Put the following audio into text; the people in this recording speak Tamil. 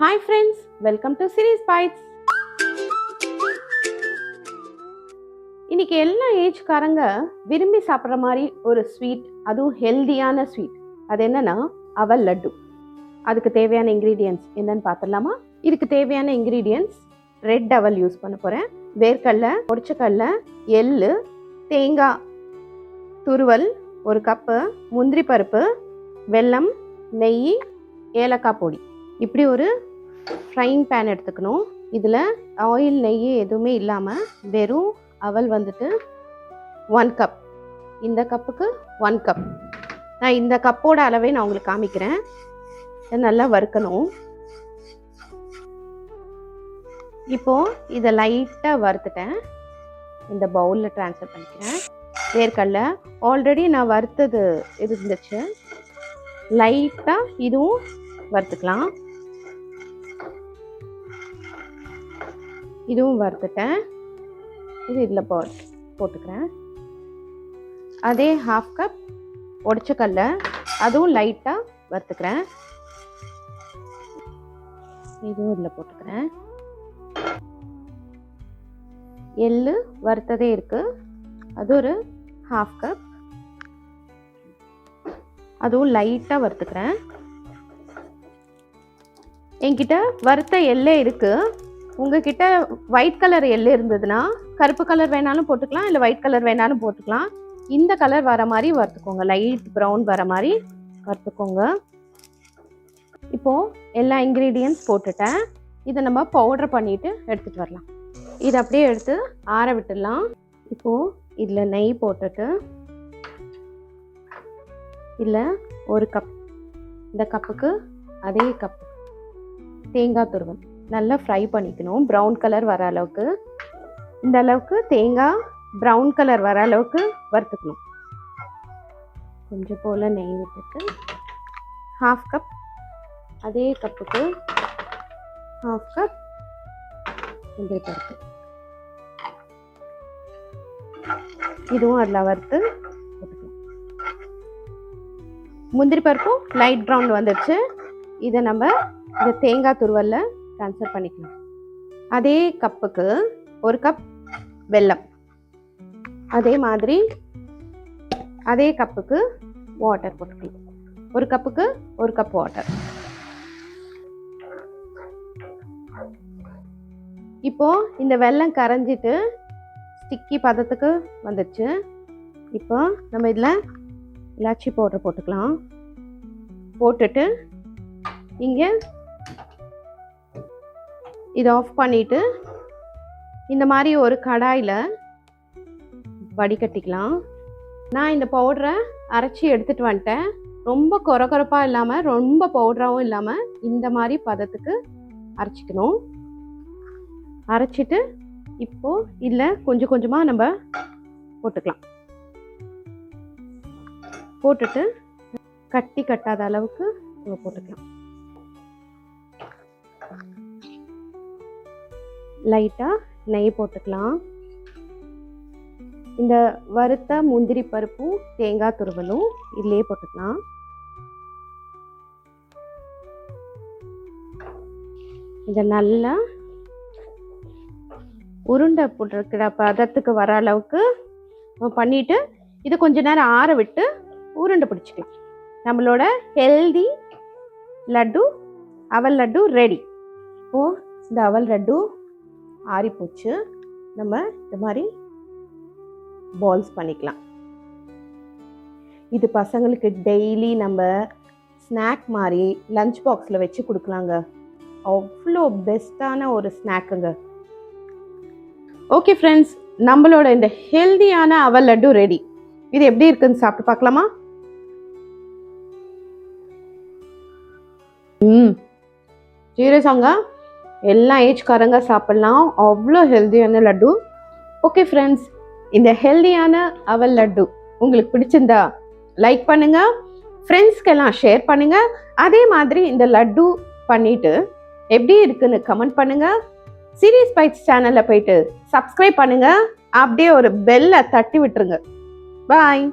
Hi friends, welcome to Series Bites. இன்னைக்கு எல்லா ஏஜ்காரங்க விரும்பி சாப்பிட்ற மாதிரி ஒரு ஸ்வீட், அதுவும் ஹெல்தியான ஸ்வீட். அது என்னன்னா அவல் லட்டு. அதுக்கு தேவையான இன்க்ரீடியன்ட்ஸ் என்னன்னு பார்த்துடலாமா? இதுக்கு தேவையான இன்க்ரீடியன்ட்ஸ் ரெட் அவல் யூஸ் பண்ண போகிறேன், வேர்க்கடலை, பொரிச்சக்கடலை, எள்ளு, தேங்காய் துருவல் 1 கப்பு, முந்திரி பருப்பு, வெல்லம், நெய், ஏலக்காய் பொடி. இப்படி ஒரு ஃப்ரைங் பேன் எடுத்துக்கணும். இதில் ஆயில் நெய் எதுவுமே இல்லாமல் வெறும் அவல் வந்துட்டு 1 கப். இந்த கப்புக்கு 1 கப். நான் இந்த கப்போட அளவே நான் உங்களுக்கு காமிக்கிறேன். நல்லா வறுக்கணும். இப்போது இதை லைட்டாக வறுத்துட்டேன். இந்த பவுலில் ட்ரான்ஸ்ஃபர் பண்ணிக்கிறேன். வேர்க்கடலை ஆல்ரெடி நான் வறுத்தது இருந்துச்சு. லைட்டாக இதுவும் வறுத்துக்கலாம். இதுவும் வறுத்துட்டேன். இது இதில் போட்டுக்கிறேன். அதே 1/2 கப் உடைச்சக்கடலை, அதுவும் லைட்டாக வறுத்துக்கிறேன். இதுவும் இதில் போட்டுக்கிறேன். எள்ளு வறுத்ததே இருக்குது, அது ஒரு 1/2 கப், அதுவும் லைட்டாக வறுத்துக்கிறேன். என்கிட்ட வறுத்த எள்ளே இருக்குது. உங்ககிட்ட ஒயிட் கலர் எள்ளு இருந்ததுன்னா கருப்பு கலர் வேணாலும் போட்டுக்கலாம், இல்லை ஒயிட் கலர் வேணாலும் போட்டுக்கலாம். இந்த கலர் வர மாதிரி வறுத்துக்கோங்க, லைட் ப்ரௌன் வர மாதிரி வறுத்துக்கோங்க. இப்போது எல்லா இன்க்ரீடியன்ட்ஸ் போட்டுட்டேன். இதை நம்ம பவுடர் பண்ணிவிட்டு எடுத்துகிட்டு வரலாம். இதை அப்படியே எடுத்து ஆற விட்டுடலாம். இப்போது இதில் நெய் போட்டுட்டு இதில் 1 கப், இந்த கப்புக்கு அதே கப் தேங்காய் துருவல் நல்லா ஃப்ரை பண்ணிக்கணும், ப்ரௌன் கலர் வர அளவுக்கு. இந்த அளவுக்கு தேங்காய் ப்ரௌன் கலர் வர அளவுக்கு வறுத்துக்கணும். கொஞ்சம் போல் நெய் விட்டுட்டு 1/2 கப், அதே கப்புக்கு 1/2 கப் முந்திரி பருப்பு, இதுவும் அதில் வறுத்து போட்டுக்கலாம். முந்திரி பருப்பும் லைட் ப்ரௌன் வந்துடுச்சு. இதை நம்ம இந்த தேங்காய் துருவலில் ட்ரான்ஸ்ஃபர் பண்ணிக்கலாம். அதே கப்புக்கு 1 கப் வெல்லம், அதே மாதிரி அதே கப்புக்கு வாட்டர் போட்டுக்கலாம். 1 கப்புக்கு 1 கப் வாட்டர். இப்போது இந்த வெல்லம் கரைஞ்சிட்டு ஸ்டிக்கி பதத்துக்கு வந்துடுச்சு. இப்போ நம்ம இதில் இலாச்சி பவுடர் போட்டுக்கலாம். போட்டுட்டு இங்கே இதை ஆஃப் பண்ணிவிட்டு இந்த மாதிரி ஒரு கடாயில் வடிகட்டிக்கலாம். நான் இந்த பவுடரை அரைச்சி எடுத்துகிட்டு வந்துட்டேன். ரொம்ப கொரகொரப்பாக இல்லாமல் ரொம்ப பவுடராகவும் இல்லாமல் இந்த மாதிரி பதத்துக்கு அரைச்சிக்கணும். அரைச்சிட்டு இப்போது இதில் கொஞ்சம் கொஞ்சமாக நம்ம போட்டுக்கலாம். போட்டுட்டு கட்டி கட்டாத அளவுக்கு நம்ம போட்டுக்கலாம். லைட்டாக நெய் போட்டுக்கலாம். இந்த வறுத்த முந்திரி பருப்பும் தேங்காய் துருவலும் இதிலே போட்டுக்கலாம். இதை நல்லா உருண்டை போட்டுருக்கிற பதத்துக்கு வர அளவுக்கு பண்ணிட்டு இதை கொஞ்ச நேரம் ஆற விட்டு உருண்டை பிடிச்சிக்கலாம். நம்மளோட ஹெல்தி லட்டு, அவல் லட்டு ரெடி. இப்போது இந்த அவல் லட்டு ஆறி போச்சு. நம்ம இந்த மாதிரி பால்ஸ் பண்ணிக்கலாம். இது பசங்களுக்கு டெய்லி நம்ம ஸ்நாக் மாதிரி லஞ்ச் பாக்ஸில் வச்சு கொடுக்கலாங்க. அவ்வளோ பெஸ்ட்டான ஒரு ஸ்நாக்குங்க. ஓகே ஃப்ரெண்ட்ஸ், நம்மளோட இந்த ஹெல்தியான அவல் லட்டு ரெடி. இது எப்படி இருக்குன்னு சாப்பிட்டு பார்க்கலாமா? சீரியஸாங்க எல்லா ஏஜ்காரங்க சாப்பிட்லாம், அவ்வளோ ஹெல்தியான லட்டு. ஓகே ஃப்ரெண்ட்ஸ், இந்த ஹெல்தியான அவல் லட்டு உங்களுக்கு பிடிச்சிருந்தா லைக் பண்ணுங்கள், ஃப்ரெண்ட்ஸ்க்கெல்லாம் ஷேர் பண்ணுங்கள். அதே மாதிரி இந்த லட்டு பண்ணிவிட்டு எப்படி இருக்குன்னு கமெண்ட் பண்ணுங்கள். சீரியஸ் பைட்ஸ் சேனலில் போயிட்டு சப்ஸ்கிரைப் பண்ணுங்கள். அப்படியே ஒரு பெல்லை தட்டி விட்டுருங்க. பாய்.